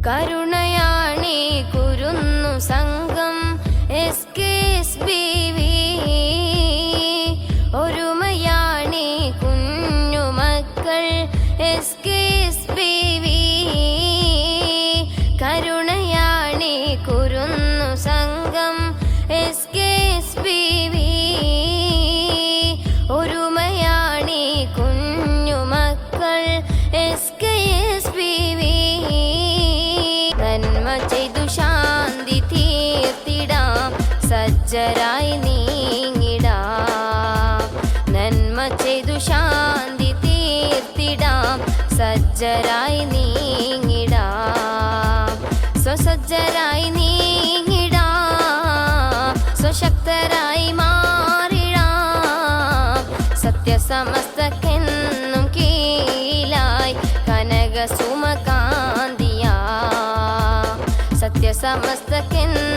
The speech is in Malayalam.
കരുണയാണി കുരുന്നു സംഘം SKSBV. ഒരുമയാണി കുഞ്ഞുമക്കൾ SKSBV. കരുണയാണി കുരുന്നു സംഘം SKSBV. ഒരുമയാണി കുഞ്ഞുമക്കൾ SKSBV. നന്മ ചെയ്തു ശാന്തി തീർത്തിടാം, സജ്ജരായി നീങ്ങിടാം. നന്മ ചെയ്തു ശാന്തി തീർത്തിടാം, സജ്ജരായി നീങ്ങിടാം. സ്വസജ്ജരായി നീങ്ങിടാം, സ്വശക്തരായി മാറിടാം. സത്യസമസ്തക്കെന്നും കീഴിലായി കനക സുമകാന്തിയാ. സത്യസമസ്തക്കെന്നും